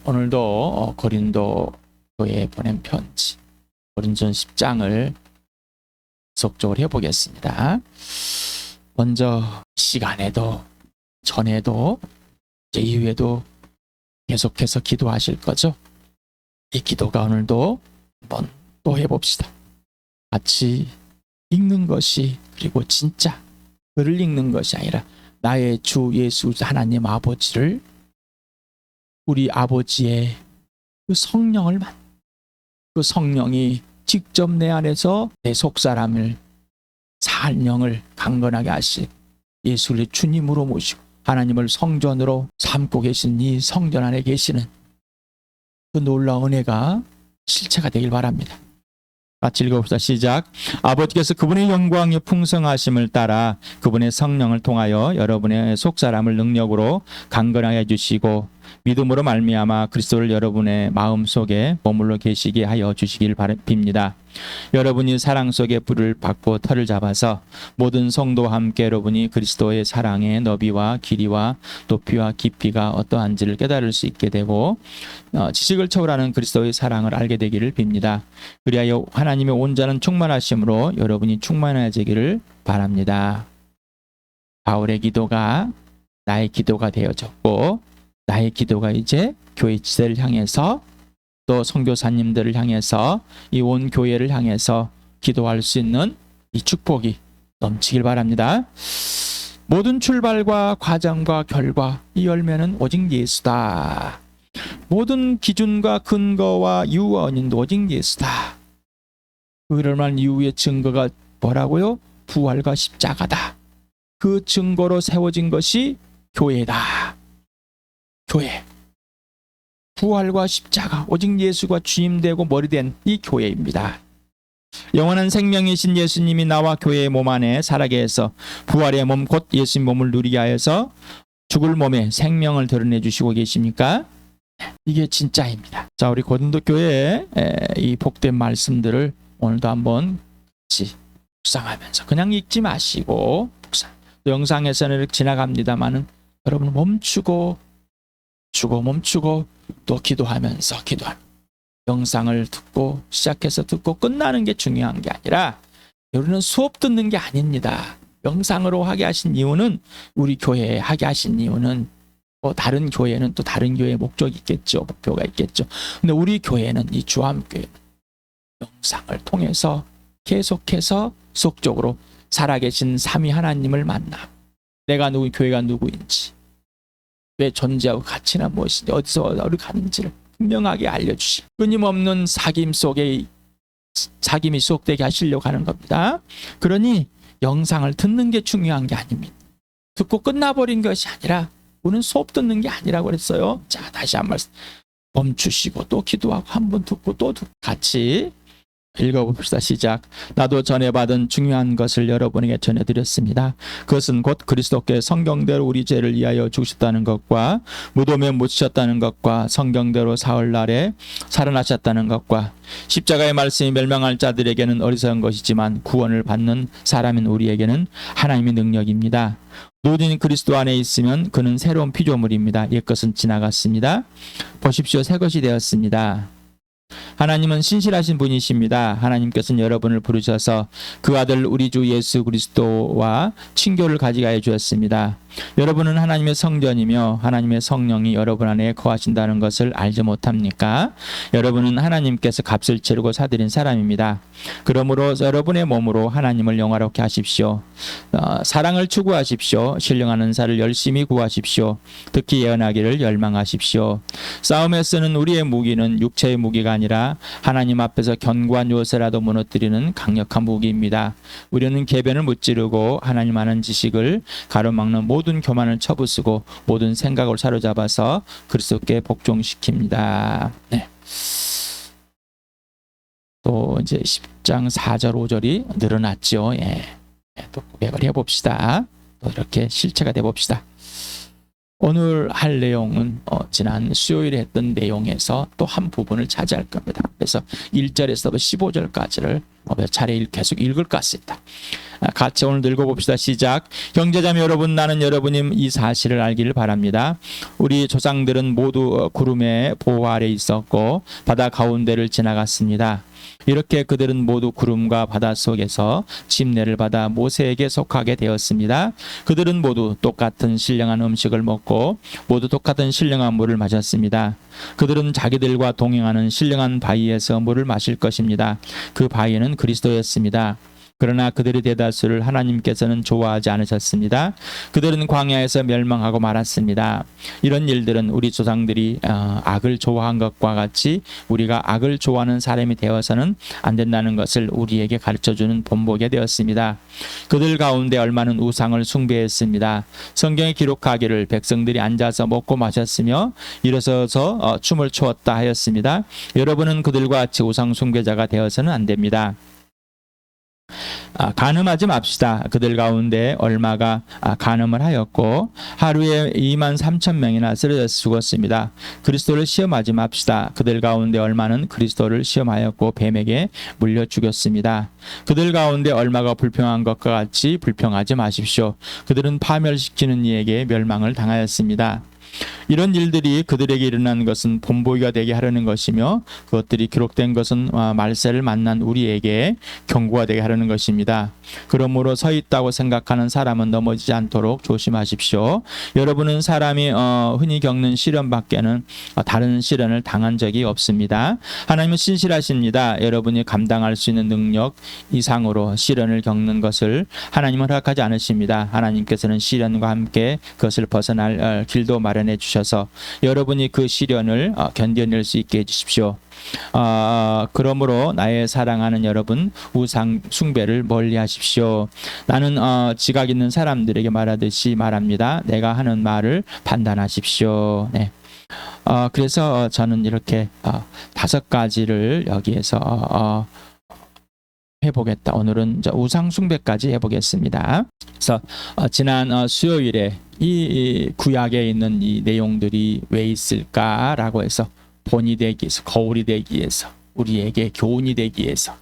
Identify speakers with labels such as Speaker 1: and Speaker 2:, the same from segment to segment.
Speaker 1: 오늘도 고린도 교회에 보낸 편지 고린전 10장을 계속적으로 해보겠습니다. 먼저 시간에도 전에도 이제 이후에도 계속해서 기도하실 거죠. 이 기도가 오늘도 한번 또 해봅시다. 같이 읽는 것이, 그리고 진짜 글을 읽는 것이 아니라 나의 주 예수 하나님 아버지를, 우리 아버지의 그 성령을 그 성령이 직접 내 안에서 내 속사람을, 살령을 강건하게 하실 예수를 주님으로 모시고 하나님을 성전으로 삼고 계신 이 성전 안에 계시는 그 놀라운 은혜가 실체가 되길 바랍니다. 같이 읽어봅시다. 시작. 아버지께서 그분의 영광의 풍성하심을 따라 그분의 성령을 통하여 여러분의 속사람을 능력으로 강건하게 해주시고 믿음으로 말미암아 그리스도를 여러분의 마음속에 머물러 계시게 하여 주시길 빕니다. 여러분이 사랑 속에 불을 받고 털을 잡아서 모든 성도와 함께 여러분이 그리스도의 사랑의 너비와 길이와 높이와 깊이가 어떠한지를 깨달을 수 있게 되고 지식을 초월하는 그리스도의 사랑을 알게 되기를 빕니다. 그리하여 하나님의 온전한 충만하심으로 여러분이 충만해지기를 바랍니다. 바울의 기도가 나의 기도가 되어졌고, 나의 기도가 이제 교회 지대를 향해서, 또 선교사님들을 향해서, 이 온 교회를 향해서 기도할 수 있는 이 축복이 넘치길 바랍니다. 모든 출발과 과정과 결과, 이 열매는 오직 예수다. 모든 기준과 근거와 유언인도 오직 예수다. 그를 말한 이후의 증거가 뭐라고요? 부활과 십자가다. 그 증거로 세워진 것이 교회다. 교회. 부활과 십자가, 오직 예수가 주임되고 머리된 이 교회입니다. 영원한 생명이신 예수님이 나와 교회의 몸 안에 살아게 해서 부활의 몸 곧 예수님 몸을 누리게 하여서 죽을 몸에 생명을 드러내 주시고 계십니까? 이게 진짜입니다. 자, 우리 고린도 교회의 이 복된 말씀들을 오늘도 한번 같이 묵상하면서, 그냥 읽지 마시고 묵상. 또 영상에서는 이렇게 지나갑니다만은 여러분 멈추고 또 기도하면서 영상을 듣고 시작해서 듣고 끝나는 게 중요한 게 아니라, 우리는 수업 듣는 게 아닙니다. 영상으로 하게 하신 이유는, 우리 교회에 하게 하신 이유는, 다른 교회는 또 다른 교회의 목적이 있겠죠. 목표가 있겠죠. 근데 우리 교회는, 이 주함교회 영상을 통해서 계속해서 속적으로 살아계신 삼위 하나님을 만나, 내가 누구, 교회가 누구인지, 왜 존재하고 가치나 무엇인지, 어디서 어디로 가는지를 분명하게 알려주시, 끊임없는 사귐 속에 사귐이 수록되게 하시려고 하는 겁니다. 그러니 영상을 듣는 게 중요한 게 아닙니다. 듣고 끝나버린 것이 아니라, 우리는 수업 듣는 게 아니라고 그랬어요. 자, 다시 한 말씀. 멈추시고 또 기도하고, 한 번 듣고 또 듣고, 같이 읽어봅시다. 시작. 나도 전해받은 중요한 것을 여러분에게 전해드렸습니다. 그것은 곧 그리스도께 성경대로 우리 죄를 위하여 죽으셨다는 것과 무덤에 묻히셨다는 것과 성경대로 사흘날에 살아나셨다는 것과 십자가의 말씀이 멸망할 자들에게는 어리석은 것이지만 구원을 받는 사람인 우리에게는 하나님의 능력입니다. 누구든지 그리스도 안에 있으면 그는 새로운 피조물입니다. 옛것은 지나갔습니다. 보십시오, 새것이 되었습니다. 하나님은 신실하신 분이십니다. 하나님께서는 여러분을 부르셔서 그 아들 우리 주 예수 그리스도와 친교를 가지게 해 주셨습니다. 여러분은 하나님의 성전이며 하나님의 성령이 여러분 안에 거하신다는 것을 알지 못합니까? 여러분은 하나님께서 값을 치르고 사들인 사람입니다. 그러므로 여러분의 몸으로 하나님을 영화롭게 하십시오. 사랑을 추구하십시오. 신령한 은사를 열심히 구하십시오. 특히 예언하기를 열망하십시오. 싸움에 쓰는 우리의 무기는 육체의 무기가 아니라 하나님 앞에서 견고한 요새라도 무너뜨리는 강력한 무기입니다. 우리는 계변을 무찌르고 하나님 아는 지식을 가로막는 모든 교만을 쳐부수고 모든 생각을 사로잡아서 그리스도께 복종시킵니다. 네. 또 이제 10장 4절 5절이 늘어났죠. 또 고백을 해봅시다. 또 이렇게 실체가 돼봅시다. 오늘 할 내용은 지난 수요일에 했던 내용에서 또 한 부분을 차지할 겁니다. 그래서 1절에서 15절까지를 몇 차례 계속 읽을 것 같습니다. 같이 오늘 읽어봅시다. 시작. 형제자매 여러분, 나는 여러분이 이 사실을 알기를 바랍니다. 우리 조상들은 모두 구름의 보호 아래 있었고 바다 가운데를 지나갔습니다. 이렇게 그들은 모두 구름과 바다 속에서 침례를 받아 모세에게 속하게 되었습니다. 그들은 모두 똑같은 신령한 음식을 먹고 모두 똑같은 신령한 물을 마셨습니다. 그들은 자기들과 동행하는 신령한 바위에서 물을 마실 것입니다. 그 바위는 그리스도였습니다. 그러나 그들의 대다수를 하나님께서는 좋아하지 않으셨습니다. 그들은 광야에서 멸망하고 말았습니다. 이런 일들은 우리 조상들이 악을 좋아한 것과 같이 우리가 악을 좋아하는 사람이 되어서는 안 된다는 것을 우리에게 가르쳐주는 본보게 되었습니다. 그들 가운데 얼마는 우상을 숭배했습니다. 성경에 기록하기를 백성들이 앉아서 먹고 마셨으며 일어서서 춤을 추었다 하였습니다. 여러분은 그들과 같이 우상 숭배자가 되어서는 안 됩니다. 간음하지 맙시다. 그들 가운데 얼마가 간음을 하였고 하루에 23,000명이나 쓰러져 죽었습니다. 그리스도를 시험하지 맙시다. 그들 가운데 얼마는 그리스도를 시험하였고 뱀에게 물려 죽였습니다. 그들 가운데 얼마가 불평한 것과 같이 불평하지 마십시오. 그들은 파멸시키는 이에게 멸망을 당하였습니다. 이런 일들이 그들에게 일어난 것은 본보기가 되게 하려는 것이며 그것들이 기록된 것은 말세를 만난 우리에게 경고가 되게 하려는 것입니다. 그러므로 서 있다고 생각하는 사람은 넘어지지 않도록 조심하십시오. 여러분은 사람이 흔히 겪는 시련밖에는 다른 시련을 당한 적이 없습니다. 하나님은 신실하십니다. 여러분이 감당할 수 있는 능력 이상으로 시련을 겪는 것을 하나님은 허락하지 않으십니다. 하나님께서는 시련과 함께 그것을 벗어날 길도 마련해 주셔서 여러분이 그 시련을 견뎌낼 수 있게 해주십시오. 그러므로 나의 사랑하는 여러분, 우상 숭배를 멀리하십시오. 나는 지각 있는 사람들에게 말하듯이 말합니다. 내가 하는 말을 판단하십시오. 네. 그래서 저는 이렇게 5가지를 여기에서 해보겠다. 오늘은 우상 숭배까지 해보겠습니다. 그래서 지난 수요일에 이 구약에 있는 이 내용들이 왜 있을까라고 해서 본이 되기 위해서, 거울이 되기 위해서, 우리에게 교훈이 되기 위해서,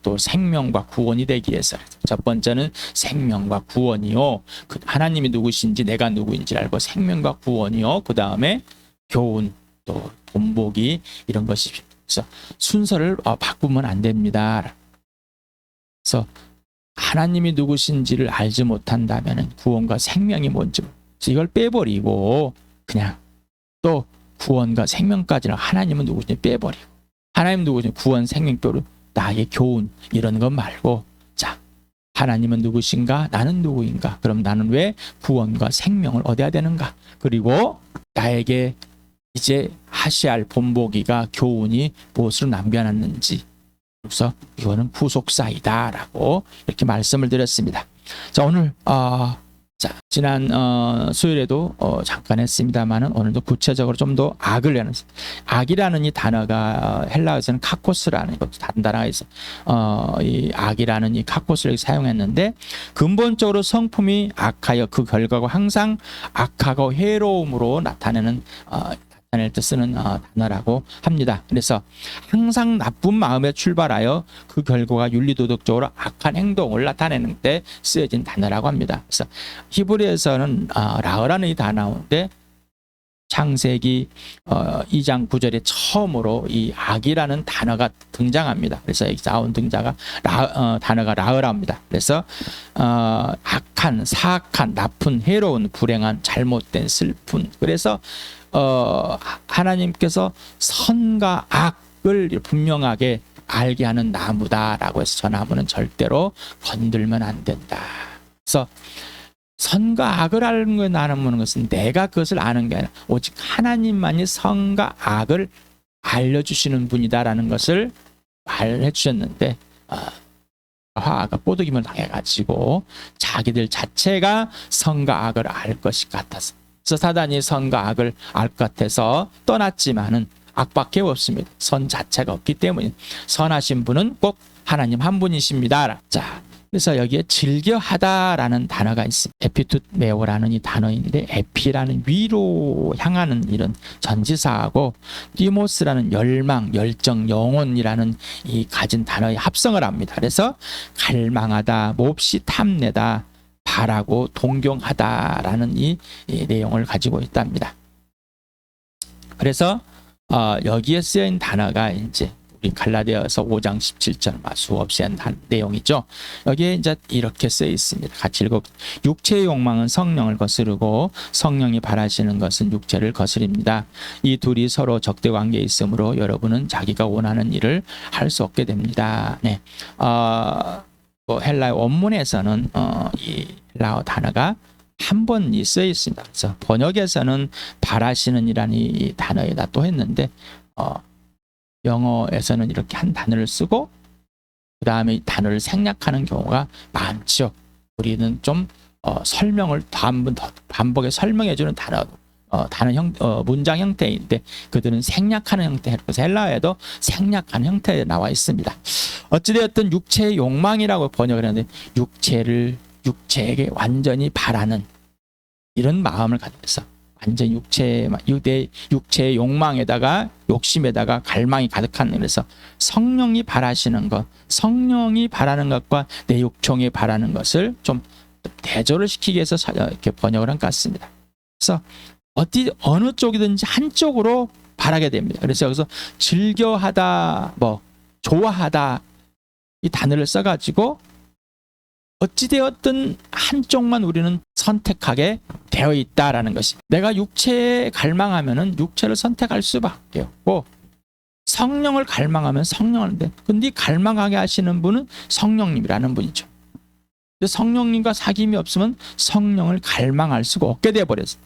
Speaker 1: 또 생명과 구원이 되기 위해서. 첫 번째는 생명과 구원이요. 하나님이 누구신지 내가 누구인지 알고 생명과 구원이요. 그 다음에 교훈, 또 본보기 이런 것이. 그래서 순서를 바꾸면 안 됩니다. 그래서 하나님이 누구신지를 알지 못한다면 구원과 생명이 뭔지 이걸 빼버리고 그냥 또 구원과 생명까지는 하나님은 누구신지 빼버리고 하나님 누구신지 구원 생명뼈로 나의 교훈 이런 것 말고 자 하나님은 누구신가 나는 누구인가 그럼 나는 왜 구원과 생명을 얻어야 되는가 그리고 나에게 이제 하셔야 할 본보기가 교훈이 무엇으로 남겨놨는지 그래서 이거는 후속사이다라고 이렇게 말씀을 드렸습니다. 자 오늘 지난 수요일에도 잠깐 했습니다만은 오늘도 구체적으로 좀 더 악이라는 이 단어가 헬라어에서는 카코스라는 것도 다른 단어에서 이 악이라는 이 카코스를 사용했는데 근본적으로 성품이 악하여 그 결과가 항상 악하고 해로움으로 나타낼 때 쓰는 단어라고 합니다. 그래서 항상 나쁜 마음에 출발하여 그 결과가 윤리도덕적으로 악한 행동을 나타내는 때 쓰여진 단어라고 합니다. 그래서 히브리에서는 라어라는 이 단어인데 창세기 2장 9절에 처음으로 이 악이라는 단어가 등장합니다. 그래서 여기 나온 단어가 라어랍니다. 그래서 악한, 사악한, 나쁜, 해로운, 불행한, 잘못된, 슬픈. 그래서 하나님께서 선과 악을 분명하게 알게 하는 나무다라고 해서 저 나무는 절대로 건들면 안 된다. 그래서 선과 악을 아는 것은 내가 그것을 아는 게 아니라 오직 하나님만이 선과 악을 알려주시는 분이다라는 것을 말해 주셨는데 하와가 꼬드김을 당해가지고 자기들 자체가 선과 악을 알 것이 같아서 그래서 사단이 선과 악을 알 것 같아서 떠났지만은 악밖에 없습니다. 선 자체가 없기 때문에 선하신 분은 꼭 하나님 한 분이십니다. 자, 그래서 여기에 즐겨하다라는 단어가 있습니다. 에피투메오라는 이 단어인데 에피라는 위로 향하는 이런 전지사하고 디모스라는 열망, 열정, 영혼이라는 이 가진 단어의 합성을 합니다. 그래서 갈망하다, 몹시 탐내다, 바라고 동경하다라는 이 내용을 가지고 있답니다. 그래서 여기에 쓰여있는 단어가 이제 우리 갈라디아서 5장 17절 수없이 한 내용이죠. 여기에 이제 이렇게 쓰여 있습니다. 같이 읽어. 육체의 욕망은 성령을 거스르고 성령이 바라시는 것은 육체를 거스립니다. 이 둘이 서로 적대 관계에 있으므로 여러분은 자기가 원하는 일을 할 수 없게 됩니다. 네. 헬라어 원문에서는 이 헬라어 단어가 한 번 쓰여 있습니다. 그래서 번역에서는 바라시는 이라는 이 단어에다 또 했는데 영어에서는 이렇게 한 단어를 쓰고 그 다음에 이 단어를 생략하는 경우가 많죠. 우리는 좀 설명을 반복해 설명해주는 문장 형태인데 그들은 생략하는 형태. 그래서 헬라어에도 생략하는 형태에 나와 있습니다. 어찌되었든 육체의 욕망이라고 번역을 하는데 육체에게 완전히 바라는 이런 마음을 가져서 완전 육체의 욕망에다가 욕심에다가 갈망이 가득한. 그래서 성령이 바라시는 것, 성령이 바라는 것과 내 육종이 바라는 것을 좀 대조를 시키기 위해서 이렇게 번역을 한 것 같습니다. 그래서 어느 쪽이든지 한쪽으로 바라게 됩니다. 그래서 여기서 즐겨하다, 좋아하다 이 단어를 써가지고 어찌되었든 한쪽만 우리는 선택하게 되어 있다라는 것입니다. 내가 육체에 갈망하면은 육체를 선택할 수밖에 없고 성령을 갈망하면 성령인데 근데 갈망하게 하시는 분은 성령님이라는 분이죠. 성령님과 사귐이 없으면 성령을 갈망할 수가 없게 되어버렸어요.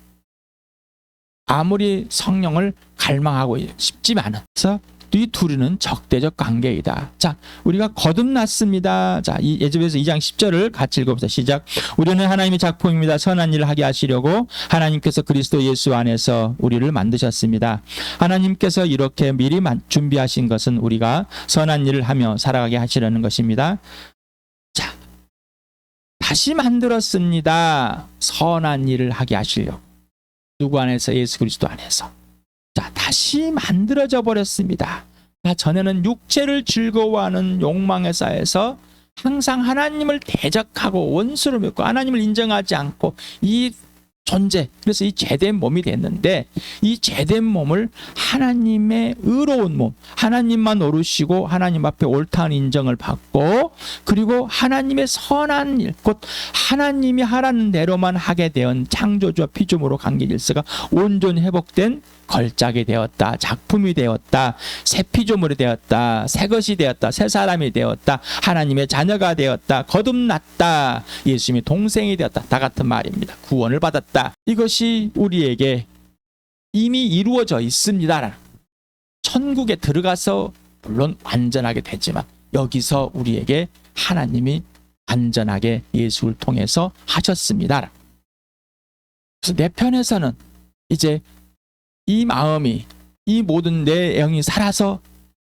Speaker 1: 아무리 성령을 갈망하고 싶지만은 그래서 이 둘은 적대적 관계이다. 자, 우리가 거듭났습니다. 자, 이 에베소서 2장 10절을 같이 읽어봅시다. 시작. 우리는 하나님의 작품입니다. 선한 일을 하게 하시려고 하나님께서 그리스도 예수 안에서 우리를 만드셨습니다. 하나님께서 이렇게 미리 준비하신 것은 우리가 선한 일을 하며 살아가게 하시려는 것입니다. 자, 다시 만들었습니다. 선한 일을 하게 하시려고. 누구 안에서? 예수 그리스도 안에서. 자, 다시 만들어져 버렸습니다. 전에는 육체를 즐거워하는 욕망에 쌓여서 항상 하나님을 대적하고 원수로 맺고 하나님을 인정하지 않고 이 존재, 그래서 이 죄된 몸이 됐는데 이 죄된 몸을 하나님의 의로운 몸, 하나님만 오르시고 하나님 앞에 옳다는 인정을 받고 그리고 하나님의 선한 일, 곧 하나님이 하라는 대로만 하게 된 창조주와 피조물로 관계 질서가 온전히 회복된 걸작이 되었다, 작품이 되었다, 새 피조물이 되었다, 새 것이 되었다, 새 사람이 되었다, 하나님의 자녀가 되었다, 거듭났다, 예수님의 동생이 되었다, 다 같은 말입니다. 구원을 받았다. 이것이 우리에게 이미 이루어져 있습니다. 천국에 들어가서 물론 완전하게 되지만 여기서 우리에게 하나님이 완전하게 예수를 통해서 하셨습니다. 그래서 내 편에서는 이제 이 마음이, 이 모든 내 영이 살아서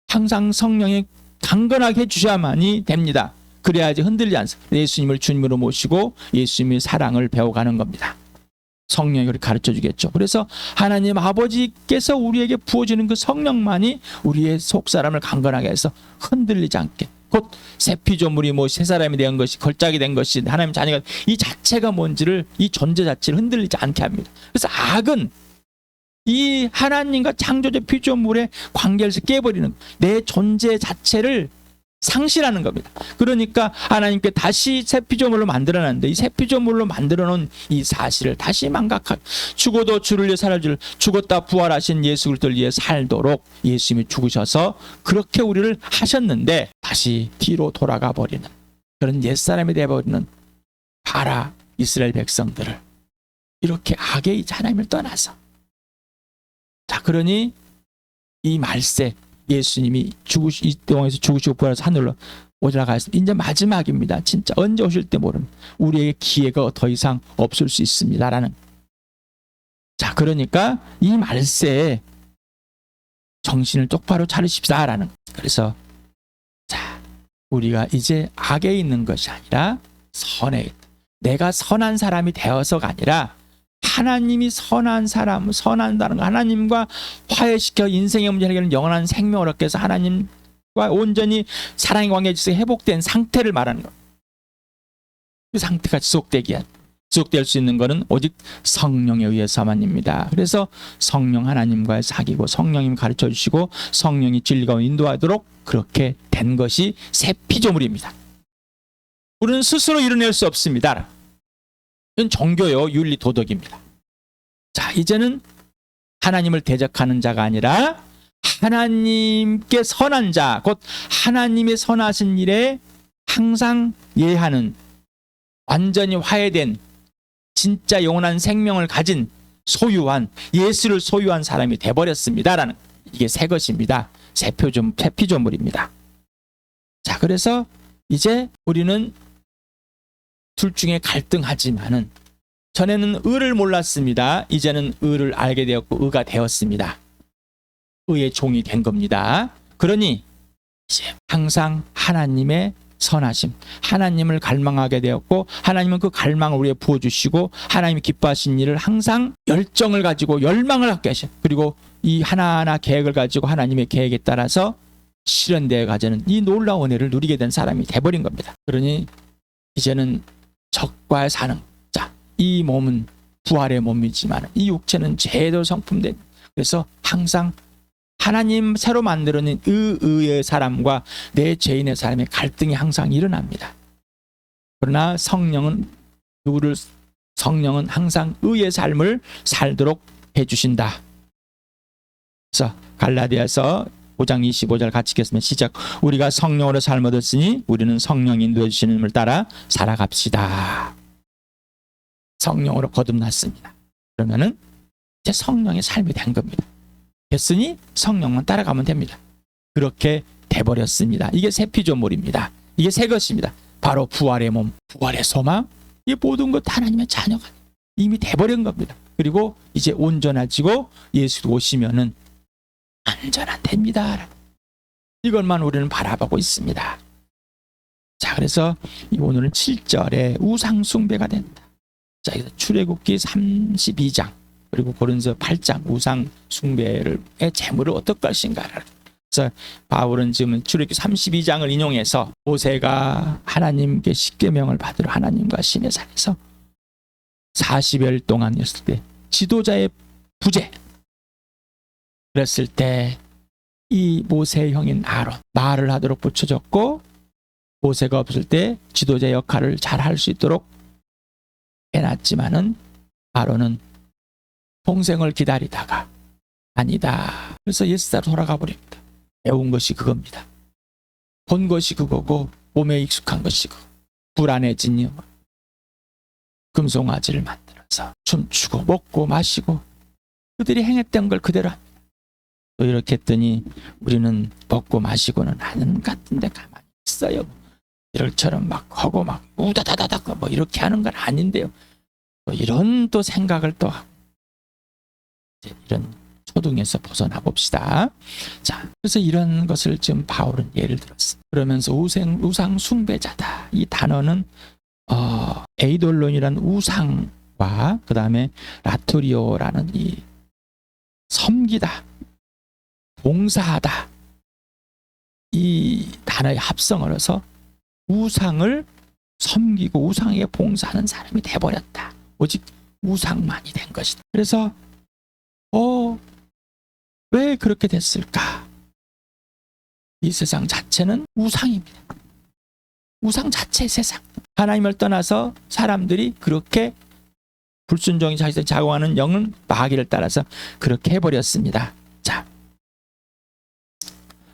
Speaker 1: 항상 성령이 강건하게 해주셔야만이 됩니다. 그래야지 흔들리지 않습니다. 예수님을 주님으로 모시고 예수님의 사랑을 배워가는 겁니다. 성령이 그렇게 가르쳐 주겠죠. 그래서 하나님 아버지께서 우리에게 부어주는 그 성령만이 우리의 속사람을 강건하게 해서 흔들리지 않게, 곧 새 피조물이 새 사람이 된 것이, 걸작이 된 것이, 하나님 자녀가 이 자체가 뭔지를, 이 존재 자체를 흔들리지 않게 합니다. 그래서 악은 이 하나님과 창조주 피조물의 관계를 깨버리는, 내 존재 자체를 상실하는 겁니다. 그러니까 하나님께 다시 새 피조물로 만들어놨는데 이 새 피조물로 만들어놓은 이 사실을 다시 망각하고, 죽어도 주를 위해 살아줄, 죽었다 부활하신 예수 그리스도를 위해 살도록 예수님이 죽으셔서 그렇게 우리를 하셨는데 다시 뒤로 돌아가 버리는 그런 옛사람이 되어버리는 바라 이스라엘 백성들을 이렇게 악의 하나님을 떠나서, 자, 그러니 이 말세 예수님이 이 동에서 죽으시고 부활해서 하늘로 올라가셨습니다. 이제 마지막입니다. 진짜 언제 오실 때 모릅니다. 우리에게 기회가 더 이상 없을 수 있습니다라는. 자, 그러니까 이 말세에 정신을 똑바로 차리십시다라는. 그래서 자, 우리가 이제 악에 있는 것이 아니라 선에 있다. 내가 선한 사람이 되어서가 아니라 하나님이 선한 사람, 선한다는 거, 하나님과 화해시켜 인생의 문제를 해결하는 영원한 생명을 얻게 해서 하나님과 온전히 사랑의 관계에 있어서 회복된 상태를 말하는 것. 그 상태가 지속될 수 있는 것은 오직 성령에 의해서만입니다. 그래서 성령 하나님과의 사귀고 성령님 가르쳐 주시고 성령이 진리가 인도하도록 그렇게 된 것이 새 피조물입니다. 우리는 스스로 이뤄낼 수 없습니다. 이건 정교요, 윤리, 도덕입니다. 자, 이제는 하나님을 대적하는 자가 아니라 하나님께 선한 자, 곧 하나님의 선하신 일에 항상 예하는 완전히 화해된 진짜 영원한 생명을 가진 소유한 예수를 소유한 사람이 돼버렸습니다라는, 이게 새 것입니다. 새 피조물입니다. 자, 그래서 이제 우리는 둘 중에 갈등하지만은 전에는 의를 몰랐습니다. 이제는 의를 알게 되었고 의가 되었습니다. 의의 종이 된 겁니다. 그러니 이제 항상 하나님의 선하심, 하나님을 갈망하게 되었고 하나님은 그 갈망을 우리에 부어주시고 하나님이 기뻐하신 일을 항상 열정을 가지고 열망을 갖게 하셔. 그리고 이 하나하나 계획을 가지고 하나님의 계획에 따라서 실현되어 가자는 이 놀라운 은혜를 누리게 된 사람이 돼버린 겁니다. 그러니 이제는 적과 사는 자, 이 몸은 부활의 몸이지만 이 육체는 죄도 성품된, 그래서 항상 하나님 새로 만들어낸 의의 사람과 내 죄인의 사람의 갈등이 항상 일어납니다. 그러나 성령은 항상 의의 삶을 살도록 해주신다. 그래서 갈라디아서 5장 25절 같이 읽겠습니다. 시작. 우리가 성령으로 삶 얻었으니 우리는 성령 인도해 주시는 을 따라 살아갑시다. 성령으로 거듭났습니다. 그러면은 이제 성령의 삶이 된 겁니다. 됐으니 성령만 따라가면 됩니다. 그렇게 돼버렸습니다. 이게 새 피조물입니다. 이게 새 것입니다. 바로 부활의 몸, 부활의 소망, 이 모든 것 하나님의 자녀가 이미 돼버린 겁니다. 그리고 이제 온전해지고 예수 오시면은 안전한 됩니다. 이것만 우리는 바라보고 있습니다. 자, 그래서 오늘은 7절에 우상 숭배가 된다. 자, 출애굽기 32장 그리고 고린도서 8장 우상 숭배의 재물을 어떨 것인가를. 그래서 바울은 지금 출애굽기 32장을 인용해서 모세가 하나님께 십계명을 받으러 하나님과 시내산에서 40일 동안 있을 때 지도자의 부재, 그랬을 때 이 모세의 형인 아론 말을 하도록 붙여줬고 모세가 없을 때 지도자 역할을 잘 할 수 있도록 해놨지만은 아론은 동생을 기다리다가 아니다. 그래서 옛사로 돌아가 버립니다. 배운 것이 그겁니다. 본 것이 그거고 몸에 익숙한 것이 그거. 불안해지니 금송아지를 만들어서 춤추고 먹고 마시고 그들이 행했던 걸 그대로 합니다. 또 이렇게 했더니 우리는 먹고 마시고는 하는 것 같은데 가만히 있어요. 이럴처럼 막 하고 막 우다다다닥 뭐 이렇게 하는 건 아닌데요. 또 이런 또 생각을 또 하고 이런 초등에서 벗어나 봅시다. 자, 그래서 이런 것을 지금 바울은 예를 들었습니다. 그러면서 우상 숭배자다. 이 단어는 에이돌론이라는 우상과 그 다음에 라토리오라는 이 섬기다, 봉사하다 이 단어의 합성을 해서 우상을 섬기고 우상에게 봉사하는 사람이 돼버렸다. 오직 우상만이 된 것이다. 그래서 왜 그렇게 됐을까? 이 세상 자체는 우상입니다. 우상 자체 세상. 하나님을 떠나서 사람들이 그렇게 불순종이 자기들 작용하는 영은 마귀를 따라서 그렇게 해버렸습니다. 자,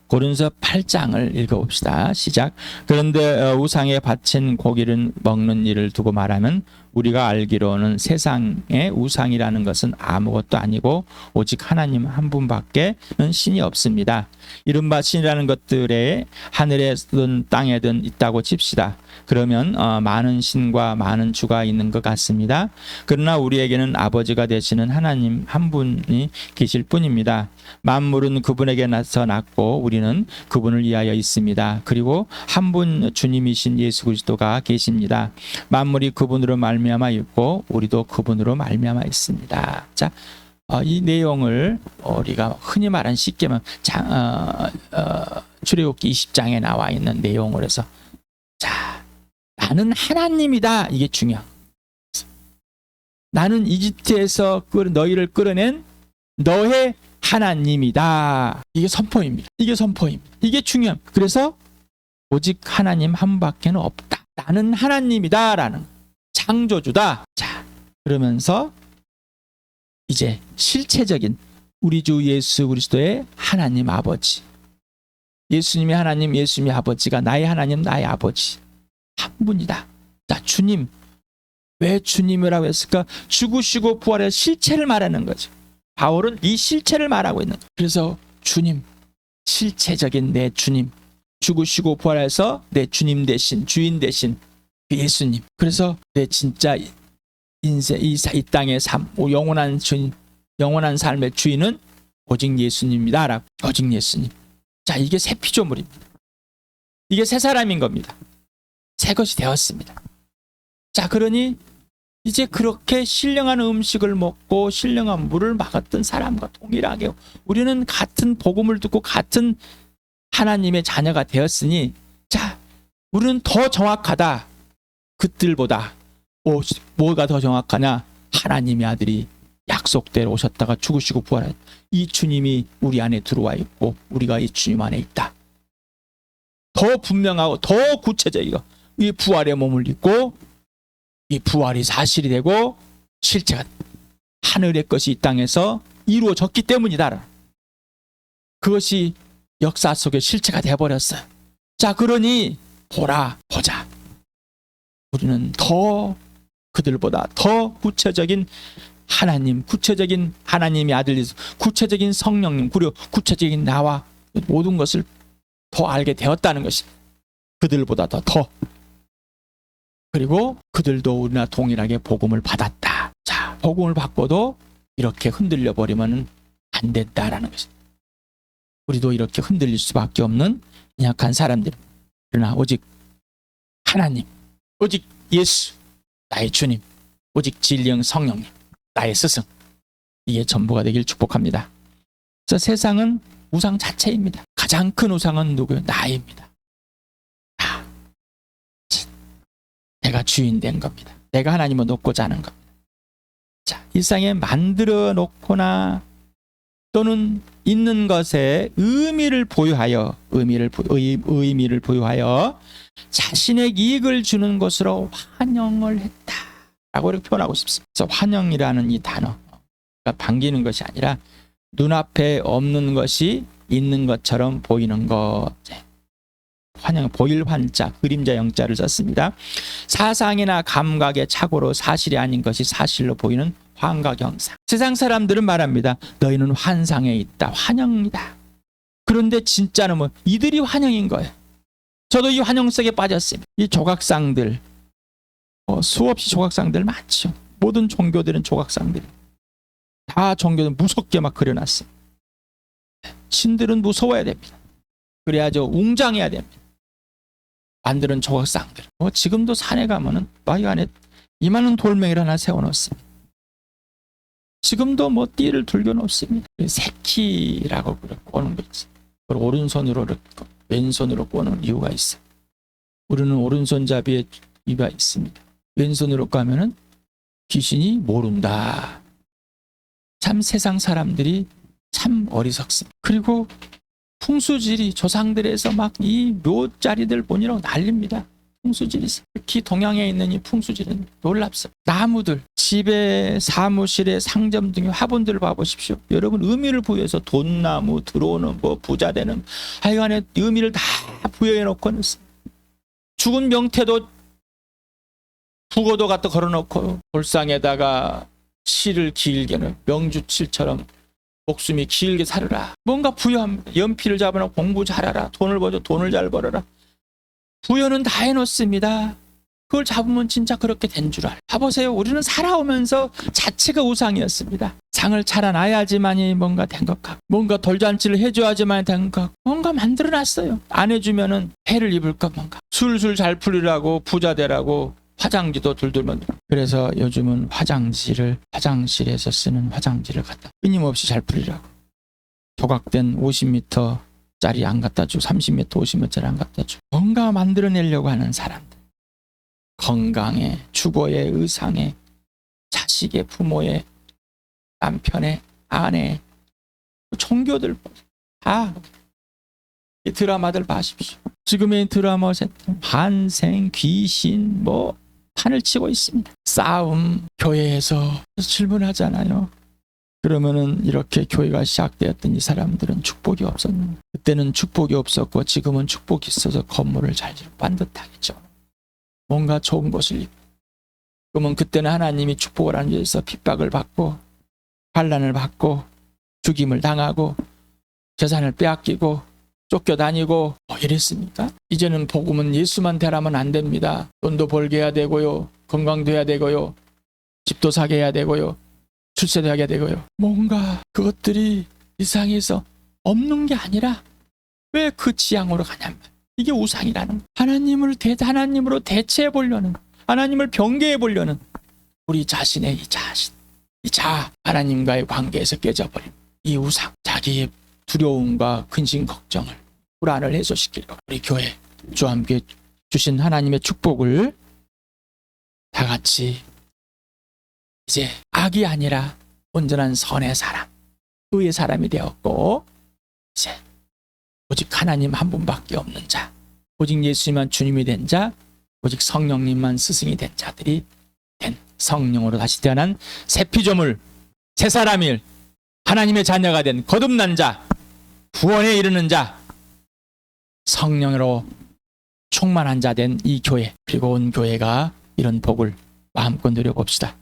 Speaker 1: 고린도서 8장을 읽어봅시다. 시작. 그런데 우상에 바친 고기를 먹는 일을 두고 말하면 우리가 알기로는 세상의 우상이라는 것은 아무것도 아니고 오직 하나님 한 분밖에는 신이 없습니다. 이른바 신이라는 것들에 하늘에든 땅에든 있다고 칩시다. 그러면 많은 신과 많은 주가 있는 것 같습니다. 그러나 우리에게는 아버지가 되시는 하나님 한 분이 계실 뿐입니다. 만물은 그분에게 나서 났고 우리는 그분을 위하여 있습니다. 그리고 한 분 주님이신 예수 그리스도가 계십니다. 만물이 그분으로 말미암아 있고 우리도 그분으로 말미암아 있습니다. 자, 이 내용을 우리가 흔히 말하는 쉽게 말하면 출애굽기 20장에 나와 있는 내용을 해서 자, 나는 하나님이다. 이게 중요한. 나는 이집트에서 너희를 끌어낸 너의 하나님이다. 이게 선포입니다. 이게 선포입니다. 이게 중요합니다. 그래서 오직 하나님 한 분밖에는 없다. 나는 하나님이다라는 창조주다. 자, 그러면서 이제 실체적인 우리 주 예수 그리스도의 하나님 아버지, 예수님이 하나님, 예수님이 아버지가 나의 하나님, 나의 아버지 한 분이다. 자, 주님. 왜 주님이라고 했을까? 죽으시고 부활의 실체를 말하는 거죠. 바울은 이 실체를 말하고 있는 거예요. 그래서 주님, 실체적인 내 주님, 죽으시고 부활해서 내 주님 대신, 주인 대신 예수님. 그래서 내 진짜 인생, 이 땅의 삶, 영원한 주인, 영원한 삶의 주인은 오직 예수님이다. 오직 예수님. 자, 이게 새 피조물입니다. 이게 새 사람인 겁니다. 새 것이 되었습니다. 자, 그러니 이제 그렇게 신령한 음식을 먹고 신령한 물을 먹었던 사람과 동일하게 우리는 같은 복음을 듣고 같은 하나님의 자녀가 되었으니 자, 우리는 더 정확하다. 그들보다 뭐가 더 정확하냐? 하나님의 아들이 약속대로 오셨다가 죽으시고 부활한 이 주님이 우리 안에 들어와 있고 우리가 이 주님 안에 있다. 더 분명하고 더 구체적이고 이 부활의 몸을 입고 이 부활이 사실이 되고 실체가 하늘의 것이 이 땅에서 이루어졌기 때문이다. 그것이 역사 속의 실체가 되어버렸어요. 자, 그러니 보자. 우리는 더 그들보다 더 구체적인 하나님, 구체적인 하나님의 아들, 구체적인 성령님, 그리고 구체적인 나와 모든 것을 더 알게 되었다는 것입니다. 그들보다 더. 그리고 그들도 우리나 동일하게 복음을 받았다. 자, 복음을 받고도 이렇게 흔들려 버리면 안 된다라는 것입니다. 우리도 이렇게 흔들릴 수밖에 없는 약한 사람들. 그러나 오직 하나님, 오직 예수, 나의 주님, 오직 진리의 성령님, 나의 스승. 이게 전부가 되길 축복합니다. 그래서 세상은 우상 자체입니다. 가장 큰 우상은 누구예요? 나입니다. 내가 주인 된 겁니다. 내가 하나님을 놓고자 하는 겁니다. 자, 일상에 만들어 놓거나 또는 있는 것에 의미를 보유하여 자신의 이익을 주는 것으로 환영을 했다라고 이렇게 표현하고 싶습니다. 그래서 환영이라는 이 단어가 반기는 것이 아니라 눈앞에 없는 것이 있는 것처럼 보이는 것. 환영, 보일 환자, 그림자 영자를 썼습니다. 사상이나 감각의 착오로 사실이 아닌 것이 사실로 보이는 환각영상. 세상 사람들은 말합니다. 너희는 환상에 있다. 환영이다. 그런데 진짜는 뭐 이들이 환영인 거예요. 저도 이 환영 속에 빠졌습니다. 이 조각상들, 수없이 조각상들 많죠. 모든 종교들은 조각상들. 다 종교는 무섭게 막 그려놨어요. 신들은 무서워야 됩니다. 그래야죠. 웅장해야 됩니다. 만드는 조각상들. 지금도 산에 가면은 이 안에 이만한 돌멩이를 하나 세워놓습니다. 지금도 띠를 들겨 놓습니다. 새끼라고 꼬는 거 있어요. 그걸 오른손으로 왼손으로 꼬는 이유가 있어요. 우리는 오른손잡이에 이가 있습니다. 왼손으로 까면은 귀신이 모른다. 참 세상 사람들이 참 어리석습니다. 그리고 풍수지리 조상들에서 막 이 묘자리들 보니라고 난립니다. 풍수지리 특히 동양에 있는 이 풍수지리는 놀랍습니다. 나무들 집에 사무실에 상점 등의 화분들을 봐보십시오. 여러분 의미를 부여해서 돈나무 들어오는 부자되는 하여간에 의미를 다 부여해 놓고는 죽은 명태도 북어도 갖다 걸어놓고 돌상에다가 실을 길게는 명주칠처럼 목숨이 길게 살으라. 뭔가 부여함. 연필을 잡아라. 공부 잘하라. 돈을 벌어. 돈을 잘 벌어라. 부여는 다 해놓습니다. 그걸 잡으면 진짜 그렇게 된 줄 알아요. 봐보세요. 우리는 살아오면서 자체가 우상이었습니다. 상을 차려놔야지만이 뭔가 된 것 같고, 뭔가 돌잔치를 해줘야지만 된 것 같고, 뭔가 만들어놨어요. 안 해주면은 해를 입을 것 뭔가. 술술 잘 풀리라고 부자 되라고 화장지도 둘둘만. 그래서 요즘은 화장실에서 쓰는 화장지를 갖다 끊임없이 잘 풀리라고. 조각된 50m짜리 안 갖다 주고 30m, 50m짜리 안 갖다 주고 뭔가 만들어내려고 하는 사람들. 건강에, 주거에, 의상에, 자식의, 부모의, 남편의, 아내, 종교들 다 이 드라마들 봐십시오. 지금의 드라마 환생, 귀신 뭐 판을 치고 있습니다. 싸움, 교회에서 질문하잖아요. 그러면은 이렇게 교회가 시작되었던 이 사람들은 축복이 없었는데, 그때는 축복이 없었고 지금은 축복이 있어서 건물을 잘 짓고 반듯하겠죠. 뭔가 좋은 것을 입고. 그러면 그때는 하나님이 축복을 안 주셔서 핍박을 받고 환난을 받고 죽임을 당하고 재산을 빼앗기고 쫓겨다니고 뭐 이랬습니까? 이제는 복음은 예수만 되라면 안 됩니다. 돈도 벌게 해야 되고요. 건강도 해야 되고요. 집도 사게 해야 되고요. 출세도 하게 되고요. 뭔가 그것들이 이상해서 없는 게 아니라 왜 그 지향으로 가냐면 이게 우상이라는 거예요. 하나님으로 대체해 보려는, 하나님을 변개해 보려는 우리 자신의 이 자아, 하나님과의 관계에서 깨져버린 이 우상, 자기의 두려움과 근심 걱정을, 불안을 해소시키려고 우리 교회 주와 함께 주신 하나님의 축복을 다 같이 이제 악이 아니라 온전한 선의 사람, 의의 사람이 되었고, 이제 오직 하나님 한 분밖에 없는 자, 오직 예수님만 주님이 된 자, 오직 성령님만 스승이 된 자들이 된 성령으로 다시 태어난 새 피조물, 새 사람일, 하나님의 자녀가 된 거듭난 자, 구원에 이르는 자, 성령으로 충만한 자 된 이 교회, 그리고 온 교회가 이런 복을 마음껏 누려봅시다.